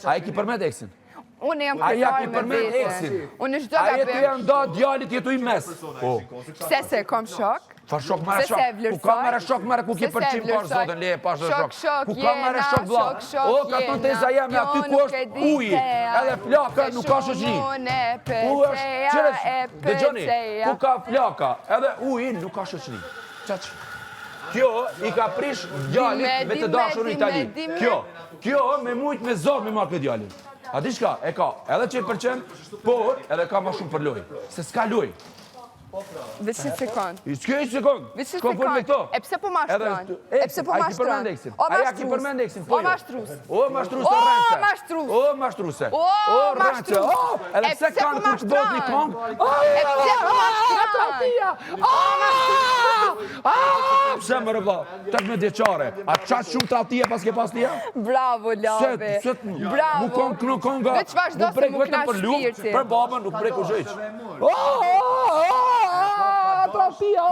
A e ki përmet eksin? Unë jam A ja ki krenar me përmet vete. eksin? Unë çdo A jetu gabim. janë da djallit jetu i mes. Pse se kom shok? Fa shok mara shok. Ku ka mara shok mara ku ki përqim par zotën leje pas shok. Ku ka mara shok vlla. O ka ton teza jam aty ku është uji. Edhe flaka nuk ka shoqëri. Ku është çelës? Dëgjoni. Ku ka flaka? Edhe uji nuk ka shoqëri. Çaç. Kjo i ka prish djalit me të dashur në Itali. Kjo me mujt me zor me marrë djalin. A di shka? E ka, edhe që i përqen, por edhe ka ma shumë për loj. Se s'ka loj. Veç një sekund. S'ke një sekund. Veç një S'ko fol me këto. sekund. E pse po mashtron? E pse po mashtron? Aja ki përmend eksin. O mashtrus. O mashtruse rrënce. O mashtrus. O mashtruse. O rrënce. mashtrus. Edhe pse kanë kur të bot një kong. E pse po mashtron? Pse më rëvla? 18 vjeçare. A qatë shumë tratije pas ke pas tija? Bravo, Labe. Bravo. Mu konga. Veç vazhdo se mu knash shpirti. Për babën nuk prek u zheq. Tratija!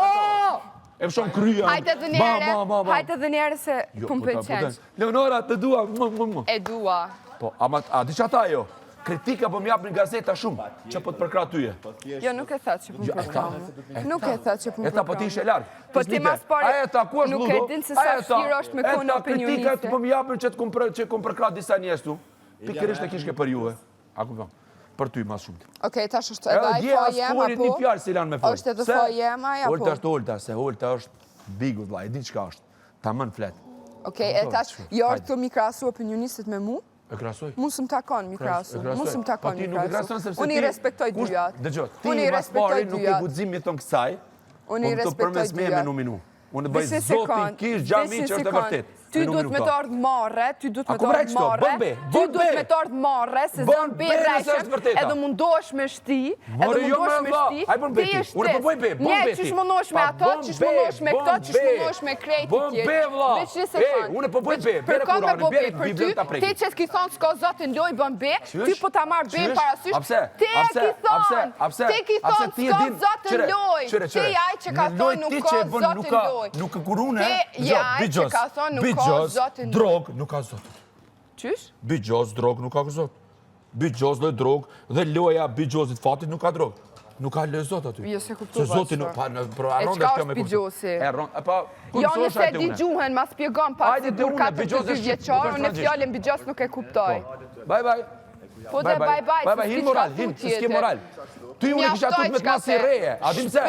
E më shumë krya. Hajte dhe njere se pëm pëlqen. Leonora, të dua. E dua. Po, a di që ata jo? Kritika po m'japin gazeta shumë, që po të përkra tyje. Jo, nuk e tha që pëm përkra. Nuk e tha që pëm përkra. Eta po ti ishe largë. Po ti mas pari, nuk e din se sa shiro është me kone opinioniste. Kritika të po m'japin që kom përkra disa njestu. Pikërisht e kishke për juve. A ku po? Për ty mas shumë. Okej, tash është edhe aj fo jem, apo? Një fjarë si lanë me folë. është edhe fo jem, aj, apo? Olta është olta, se olta është bigu, vla, e din qka është. Ta mën flet. Okej, e tash, jo është të mi krasu opinionistit me mu? E krasoj. Mu së më takon mi krasu. Mu së më takon mi krasu. Unë i respektoj dyjat. Dëgjo, ti mas pari nuk e gudzimi të në kësaj, unë i respektoj dyjat. Unë bëj zotin kish gjami që është e vërtet. Ty duhet me të ardhë marre, ty duhet me të ardhë marre, se zonë be rejshem, edhe mundosh me shti, ti është ti. Nje, qysh mundosh me ato, qysh mundosh me këto, qysh mundosh me krejti tjerë. Veç një sekund. Përkon me bo be për ty, ti që s'ki thonë s'ko zotin loj bën be, ty po ta marrë be parasysh, ti ki thonë s'ko zotin loj, ti aj që ka thonë nuk ko zotin loj. Nuk e kurune, që ka thonë nuk Bigjos, drog, nuk ka zot. Qysh? Bigjos, drog, nuk ka zot. Bigjos dhe drog, dhe loja bigjosit fatit nuk ka drog. Nuk ka lë zot aty. Jo, se kuptu bashkë. Se zotin nuk pa, e qka është bigjosi? Jo, nëse di gjuhen, ma spjegon pak si dur 42 vjeqar, unë e fjallin bigjos nuk e kuptoj. Bye. Po dhe bye, hin moral, hin, s'ki moral. Ty unë kisha tut me t'masi reje, a dim se?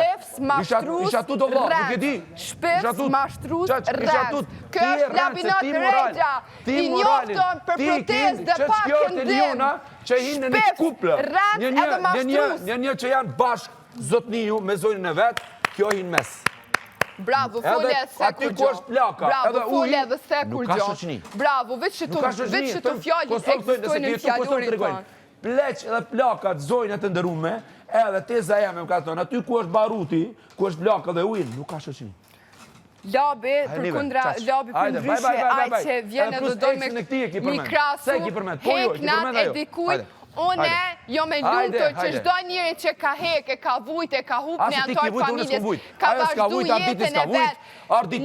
Isha tut o vla, nuk e di. Shpefs, mashtrus, rrend. Kjo është labinat regja. I njofton për protest dhe pak këndim. Shpefs, rrend edhe mashtrus. Një që janë bashk zotniju me zonin e vetë, kjo hin mes. Bravo, fole se kur gjo. Bravo, fole dhe se kur gjo. Bravo, veç që të fjallit eksistojnë në fjallurin tonë. Pleq edhe plakat zojnë e të ndërume, edhe teza jeme më ka thonë, aty ku është baruti, ku është plaka dhe ujnë, nuk ka shoqëni. Labi, për kundra, labi për ndryshe, aj që vjene dhe doj me krasu, heknat e dikujt, une jo me lutër që shdo njëri që ka hek, e ka vujt, e ka hup në antar familjes, ka vazhdu jetën e vetë. Si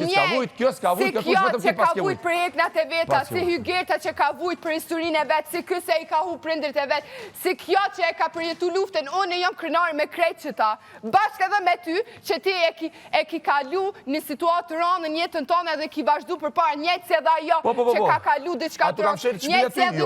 kjo që ka vujt për heknat e veta, si Hygerta që ka vujt për historin e vetë, si këse i ka hup prindrit e vetë, si kjo që e ka përjetu luftën, une jam krenarë me krejt që ta, bashkë edhe me ty, që ti e ki kalu një situatë rënë në jetën tonë edhe ki vazhdu për parë njëtë se dhe jo që ka kalu diçka të rënë, njëtë se edhe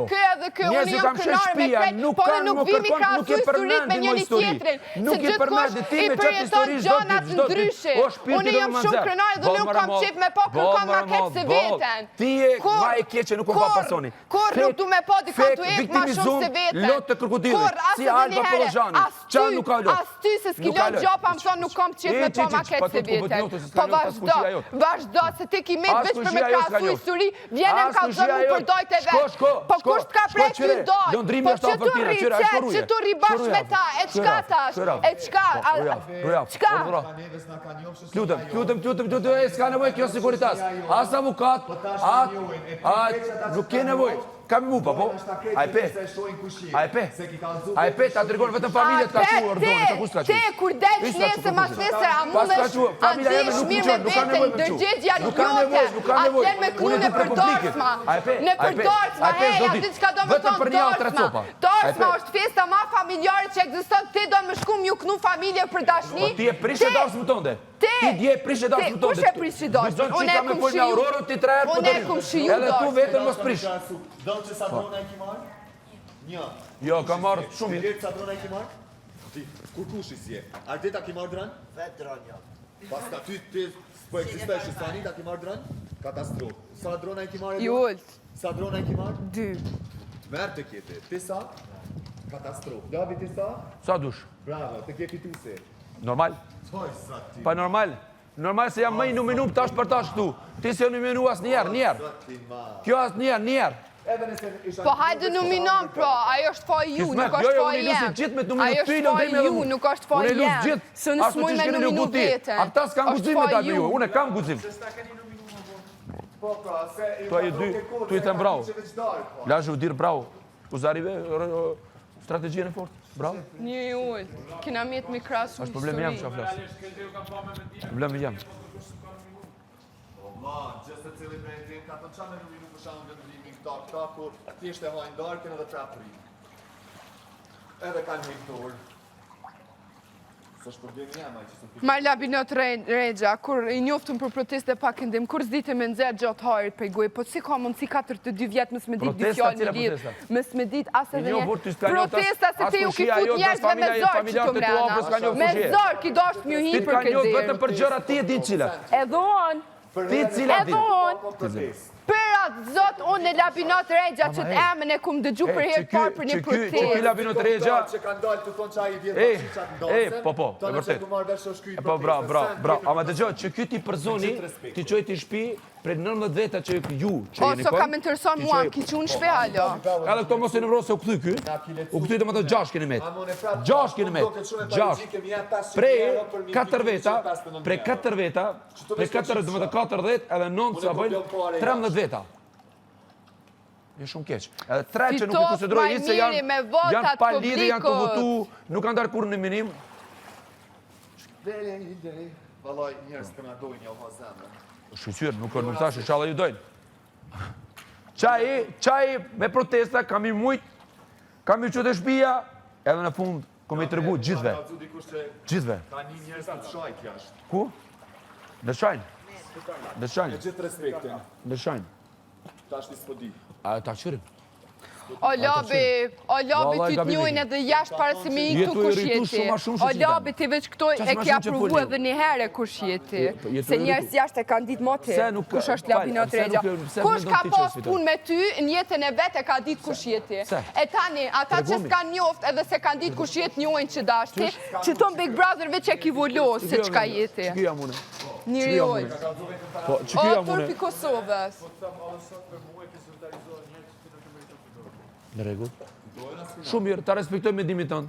kë, une jam krenarë me krejt, po dhe nuk vimi krasu historit me njëni tjetrin, se gjithë kush i përjeton gjonat ndryshe. Unë jam shumë krenarë dhe nuk kam qip me po kërkon ma ketë se veten. Ti e ma e kje që nuk kom pa personi. Kur nuk du me po dikon të ek ma shumë se veten. Lot të krokodillit, si Alba Kolozhani. Qa nuk ka lot? As ty se s'ki lot gjopa më thonë nuk kom qip me po ma ketë se veten. Po vazhdo, se ti ki met veç për me krasu histori, vjene më ka zonë më përdojt e vetë. Po kusht ka prej ty dojt. Po që tu rriqet, që tu rribash me ta, e qka tash, e qka? Lutem, s'ka nevoj kjo siguritas. As avukat, nuk ke nevoj. Kam mu pa, po? A e pe? A e pe, ta dërgonë vetëm familje të ka që ordone, të kusë ka që? Te, kur delsh nesër, mas nesër, a mundesh andish mirë me veten, dërgjegja ljote, atje me knu në përdorsma. Në përdorsma, heja, di që ka do me tonë dorsma. Dorsma është festa ma familjare që egziston, ti do me shku m'ju knu familje për dashni. Po ti e prishe dorsë më tonde? Ti dje prishe dorsë më tonde? Kush e prishe dorsë? Unë e kum shiju edhe tu vetën mos prish. Do që sa drona e ki marrë? Një. Jo, ka marrë shumë mirë. Sa drona e ki marrë? Ti, kur kushi si je? Ardeta ki marrë dranë? Vetë dronja. Paska ty po eksistoj shësani, ta ki marrë dranë? Katastrofë. Sa drona e ki marrë? Jullë. Sa drona e ki marrë? 2. Merë të kjeti. Ti sa? Katastrofë. Gabi ti sa? Sa dush? Bravo, të kjeti tu se. Normal? Qoj sa ti. Pa normal? Normal se jam më i numinu tash për tash këtu. Ti se numinu as njerë. Kjo as njerë. Po hajde numinon, pro, ajo është fa ju, nuk është fa jem. Ajo është fa ju, nuk është fa jem. Së në smuj me numinu vetën. A këta s'kam guzim me ta ju, unë e kam guzim. Tu e dy, tu i them bravo. Lashe u dirë bravo. U zarive, strategjien e fort. Bravo. Një ullë, kina mjetë mi krasu është problemi jam që a flasë. Problemi jam. Ma, gjësë të cili për e tim, ka të qanë në numinu për shanë vendrimi këta, ku t'ishte e hajnë darken edhe trapëri. Edhe kanë hektor. Së është problemi jam, që së Marla Binot Regja, kur i njoftun për proteste pak ndim, kur zdite me nëzërë gjatë harit për i gojë, po si ka mundësi 42 vjetë mësë me ditë dy fjallë në lidhë, mësë me ditë asë edhe një protesta se te ju ki fut njerëzve me zorë që të mrena. Me zorë ki doshtë mju hi për këtë dirë. Vetëm për gjëra ti e din qila. Edhe onë, Ti cila din. për atë zotë unë e Labinot Regja që të emën e kumë dëgju për herë parë për një Që ky protest. Labinot Regja... që kanë dalë të thonë që a i vjetë që qatë ndosën, po, e vërtet. Po, bravo. Ama dëgjoj, që ky ti përzoni, ti qoj ti shpi, prej 19 veta që ju, që jeni O, so kam intereson mua, ki që unë shpe halo. Edhe këto mos e në vrosë se u këthy ky, u këthy dhe më të 6 keni met. 6 keni met, 6. Prej 4 veta, prej 4 veta, prej 4 dhe më të 40 edhe 9 sa bëjnë, 13 veta. Je shumë keq. Edhe 3 që nuk i konsiderojnë hiç se janë pa lidhje, janë të votu, nuk kanë darë kur në minim. Dere, valaj njerës të me dojnë jo ma zemë. Shqyqyrë, nuk thashë, inshallah ju dojnë. Qaj me protesta, kam i mujt, kam i qëtë e shpia, edhe në fund, kom i tërgu gjithve. Gjithve. Ka një njerës të shajt jashtë. Ku? Në shajnë. Në Me shajnë. gjithë respektin, Në shajnë. ta është një spodi. A ta qërim. O labi ty t'njojnë edhe jashtë para se me i këtu kush jeti. O labi ti veç këto e kja provu edhe një herë kush jeti. Se njerës jashtë e kanë ditë moti kush është Labinot Regja. Kush ka pas pun me ty, në jetën e vetë e ka ditë kush jeti. E tani, ata që s'kan njoft edhe se kanë ditë kush jeti njojnë që dashti, që ton Big Brother veç e ki volosë se qka jeti. Që kjo jam une? Njëri ojë. Po, që kjo O, jam une? turpi Kosovës. Në rregull. Shumë mirë, ta respektoj mendimin tënd.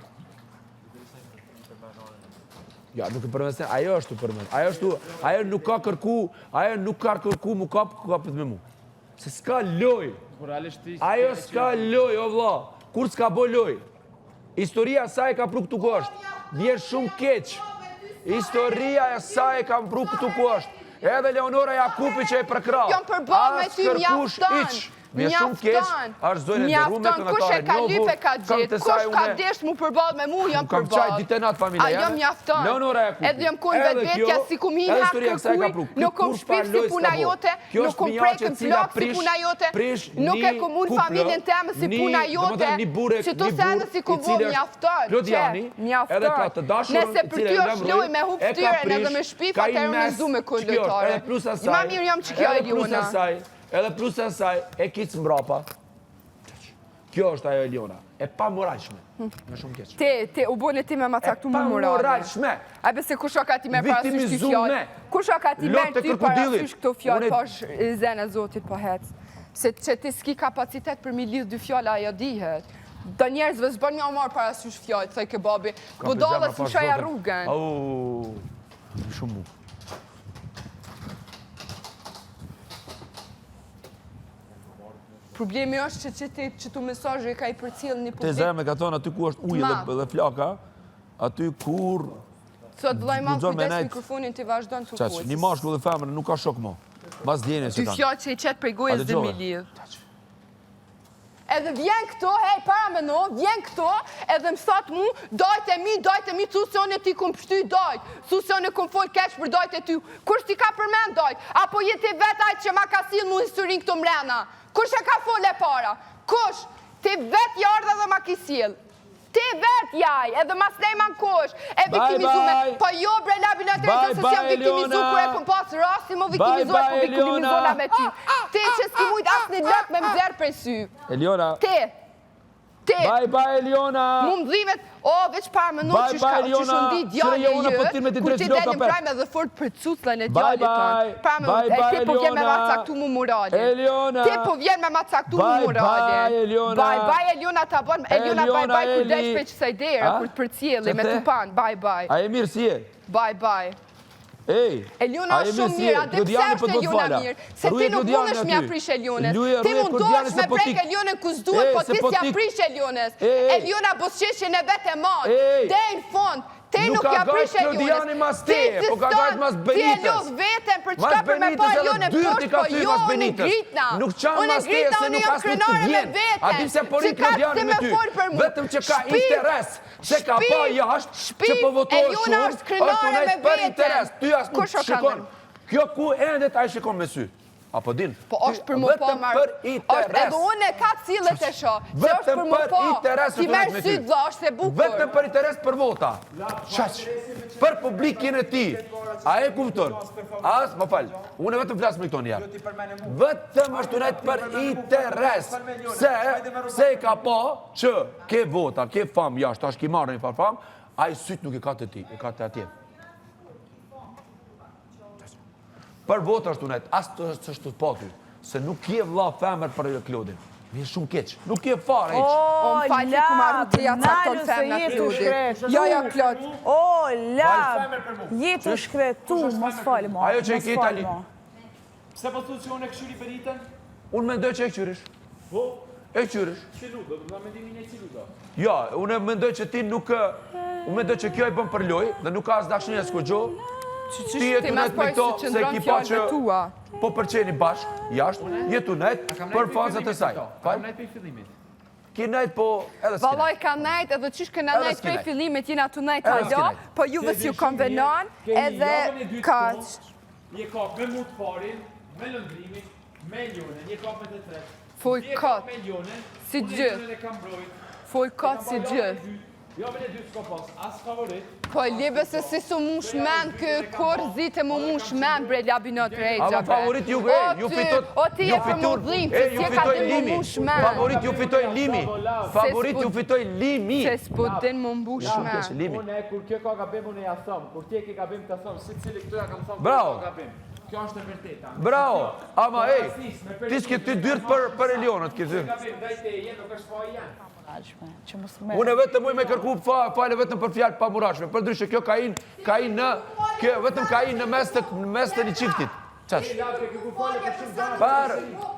Ja, nuk e përmendse, ajo është përmend. Ajo nuk ka kërku, mu kapet me mu. Se s'ka loj. Ajo s'ka loj, o vlla. Kur s'ka bo loj. Historia saj ka pru këtu ku është. Vjen shumë keq. Historia e saj ka pru këtu ku është. Edhe Leonora Jakupi që e përkra. Jam përbë me ty mjafton. Me shumë keq, është zojnë e dërume, kush e ka lype ka gjithë, kush ka desht mu përbal me mu, jam përbal. Kam qaj dite natë familja A jam mjafton. Leonora Jakupi. Edhe jam kun vetvetja si kum hi hap kërkuj, nuk kom shpif si puna jote, nuk kom prekën flok si puna jote, nuk e kom unë familjen teme si puna jote, që tu sene si kum bo mjafton. Mjafton. Nese për ty është loj me hup tyren edhe me shpif atër me zu me kullëtare. Ma mirë jam që kjo e Eliona. Edhe plus e saj, e kicë mbrapa. Kjo është ajo Eliona. E pa moralshme. Me shumë keq. Te, u bone ti me ma caktu më morale. E pa moralshme. A bese kusha ka ti me parasysh këtë fjallë. Kusha ka ti me ty parasysh këtë fjallë, po është zene zotit po hecë. Se që ti s'ki kapacitet për mi lidhë dy fjallë, ajo dihet. Da njerëzve zbën një marë parasysh fjallë, thaj ke babi. Budala si shaja rrugën. Au, shumë mu. Problemi është që tu mesazhe ka I përcjell një publik. Te zeme ka thonë aty ku është ujë dhe flaka, aty kur... Sot vllai madh kujdes mikrofonin ti vazhdon të kuqës. Një mashkull dhe femër nuk ka shok mo. Mas djene që kanë. Ty fjallë që I qetë prej gojës dhe mi lidhë. Edhe vjen këto, hej, para me no, vjen këto, edhe më thot mu, dajte mi, thu se one ti kom pështy dajt, thu se one kom fol keq për dajt e ty. Kush ti ka përmen dajt? Apo jeti vet ajt që ma ka sil mu historin këto mrena? Kush e ka fol e para? Kush? Ti vet jardha dhe ma ki sil. Ti vet jaj, edhe mas nejman kush, e viktimizume. Po jo bre labi në të rejtë, se si jam viktimizu, kur e kom pas rasti, mo viktimizuar, po viktimizola me ty. Ti që s'ki mujt asë një lëk me mzerë prej sy. Eliona. Ti. Bye, Eliona. Mu më dhimet, veç parë më nuk që shëndi djallë e jë, kur ti delim prajme dhe fort për cuclën e djallë tonë. Parë më, ti po vjen me ma caktu mu morale. Eliona. Ti po vjen me ma caktu mu morale. Bye, Eliona. Bye, Eliona ta bon, Eliona bye, kur desh për qësaj dera, kur të përcjeli me të panë, bye. A e mirë si e? Bye. Ej, Eliona është shumë mirë, a dhe pse është Eliona mirë? Se ti nuk mundesh me aprish Elionës. Ti mundosh me prek Elionën ku s'duhet, po ti si aprish Elionës. Eliona busqeshin e vetë e manë. Dej në fond, ti nuk i aprish Elionës. Ti e lodh vetën për qëta për me pa Elionën poshtë, po jo, unë ngritna. Unë ngritna, unë jam krenare me vetën. Si ka të me folë për mu. Vetëm që ka interes. Se ka pa jashtë që po votohë shumë, është unajtë për interes. Ty asë nuk shikon. Kjo ku endet a i shikon me sy. Apo din? Po është për më po marë. Vetëm për interes. Edhe unë e ka cilët e sho. Vetëm për interes. Ti merë sy të dha, është e bukur. Vetëm për interes për vota. Qaq. Për publikin e ti. A e kupton? As, më falë. Unë e vetëm flasë me këto një. Vetëm është unajtë për interes. Se ka pa që ke vota, ke famë jashtë, ashtë ki marrë një farë famë, a i sytë nuk i ka të ti, i ka të atje. Për votë është unajtë, asë të është të patu, se nuk je vla femër për Klodin. Mi shumë keqë, nuk je farë eqë. O, më falë ku marru të jatë ato femër në Klodin. Ja, Klod. O, lab, jetu shkretu, mos falë mo. Ajo që i ke tali. Pse po thutë që unë e këshyri për ditën? Unë mendoj që e këqyrish. Po? E këqyrish. Cilu, do të mendimin e cilu do? Ja, unë mendoj që ti nuk... Unë mendoj që kjo e bën për loj, dhe nuk ka as dashnija s'ko gjo. Ti jetu net me këto, se ki pa që po përqeni bashkë, jashtë, jetu net për fazët e saj. Kam net për fillimit. Ki net po edhe s'ki net. Valoj ka net, edhe qysh këna net për fillimit, jina tu net alo, po juve si ju konvenon, edhe kaq. Një kap me mut parin, me lëndrimit, me Elionën, një kap me të tret. Fuj kat, Me Elionën, si gjë. Fuj kat si gjë. Jo me në dy s'ko pas, as favorit. Po libe se si su mu shmen kë kur zite mu shmen bre labinot rejgja bre. Ama favorit ju bre, ju fitot... O ti e për mu dhim, që si e ka din mu shmen. Favorit ju fitoj limi. Favorit ju fitoj limi. Se s'po din mu mbu shmen. Une, kur kjo ka gabim, une ja thom. Kur ti e ke gabim të thom, si cili këtu ja kam thom, Bravo. ka gabim. Kjo është e vërteta. Bravo. Ama ti s'ke ty dyrt për Elionët, ki ty. Gabim, dajte e jenë, nuk është fa i janë. Unë vetëm muj me kërku fale vetëm për fjallë pa murashme. Për ndryshe, kjo ka in në mes të një qiftit. Qash?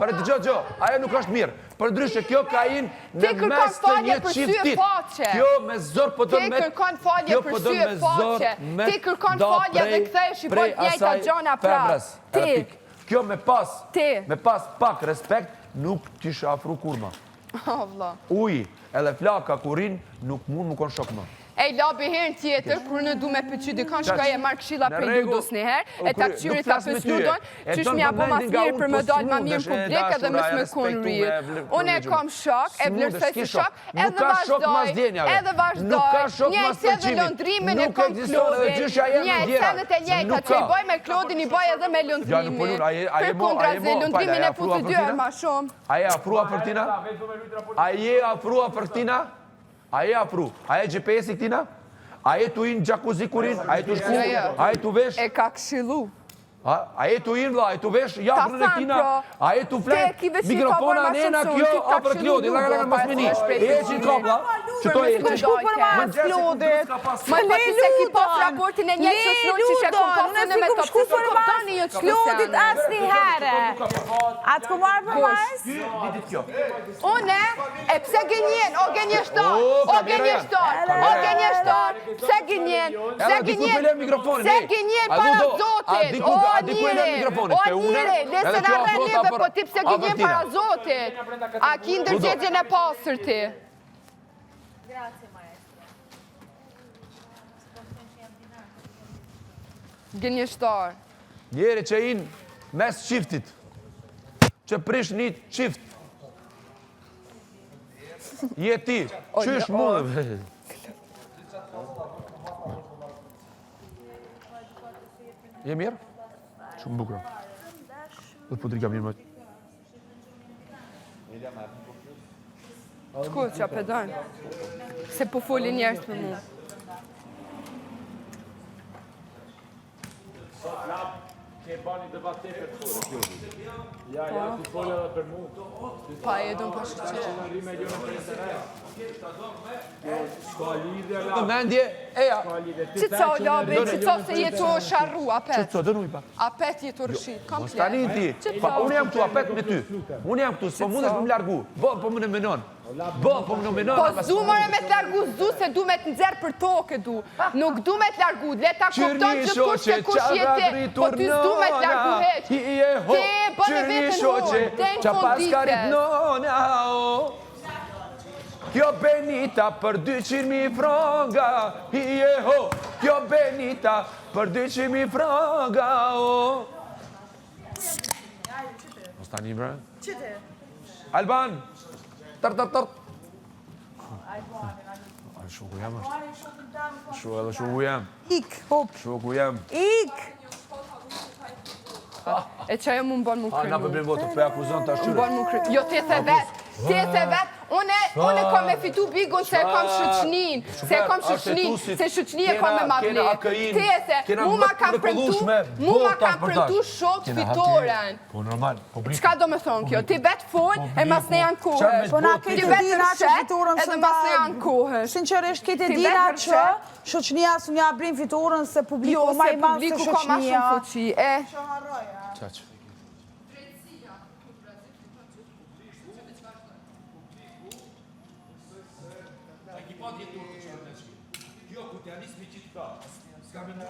Për të gjo, ajo nuk është mirë. Për ndryshe, kjo ka in në mes të një qiftit. Kjo me zor po do me... Ti kërkon falje për sy e faqe. Ti kërkon falje dhe këthesh i bojt njejta gjona prap. Ti. Kjo me pas pak respekt, nuk t'ishe afru kurma. O, vla. Uj, edhe flaka kurin, nuk mund më konë shok më. Ej, labi herën tjetër, kur në du me pëqy dikon, shkaj e marrë këshilla prej Ludus njëherë, e ta këqyrit ta pës Ludon, qysh mja bo mas mirë për më dojnë ma mirë publik edhe mësë me konë rrë. Unë e kom shok, e vlerësoj si shok, edhe vazhdoj, njëjtë se dhe lëndrimin e kom Klodin, njëjtë se dhe të njejta që i boj me Klodin, i boj edhe me lëndrimin. Për kundra zi, lëndrimin e putë dyër ma shumë. Aje afrua për tina? Aje afrua për tina? Aje afru, aje GPS-i këtina? Aje tu inë gjakuzi kurin? Aje tu shku? Aje tu vesh? E ka këshilu. Aje tu inë vla, aje tu vesh jakrën e këtina? Aje tu flet? Mikrofona nena kjo, apër Klodi, laga mas meni. E që në kapla? Më të shku për mas, Klodit. Më ti se ki pas raportin e një që shnu që shë kom pasën e me të shku për mas, Klodit as një herë. Atë ku marrë për mas? Une, e pse gënjen, o gënjeshtar, pse gënjen para Zotit, o njëre, lesën arre neve, po ti pse gënjen para Zotit, a ki ndërgjegjen e pasër ti. Gënjeshtar. Njeri që inë mes qiftit, që prish një qift. Je ti, qysh mundë? Je mirë? Shumë bukra. Dhe të putrika mirë më. Shku që apedojnë, se po folin njerës për mu. Ke bani debat tepër të fore. Ja, ti folë edhe për mu. Pa, e do më pashtë që. Rime jo në për interes. S'ka lidhje la. Në mendje, eja. Që co, Labi, që co se jetu o sharru, apet? Që co, dënuj pa. Apet jetu rëshit, kam Mos tani ti. Pa, unë jam këtu apet me ty. Unë jam këtu, s'po mundesh më largu. Bo, po më në menon. Bo, po më në menon. Po zdu mëre me të largu, zdu se du me të nxerë për toke du. Nuk du me të largu, le ta kupton që kush e kush jete, po ty zdu me të largu heq. Te, bëne vetën hu, te në fondite. Kjo Benita për 200.000 franga, kjo Benita për 200.000 franga, Mos tani, bre? Qëtë? Alban! Tërt. Shoku jam është. Shoku jam. Ik, hop. Shoku jam. Ik! E që ajo mu më bënë mu A, na përbrim votë, për akuzon të Më bënë mu kryt. Jo, ti e the vet. Une kom me fitu bigun se e kom shëqnin. Se shëqni e kom me madli. Ti e the, mu ma kam premtu shok fitoren. Po, normal. Qka do me thonë kjo? Ti vet fol, e mas ne janë kohësh. Po na këtë Ti vet dina që rëshet, fiturën edhe mas ne janë kohësh. Sinqerisht këtë Ti dina vet që shoqënia së një abrim fiturën se publiku Jo, ma se i madhë se publiku ka ma shumë shoqënia. fuqi. Qaq. Kjo ku t'ja nisë me qitë ka, s'ka me në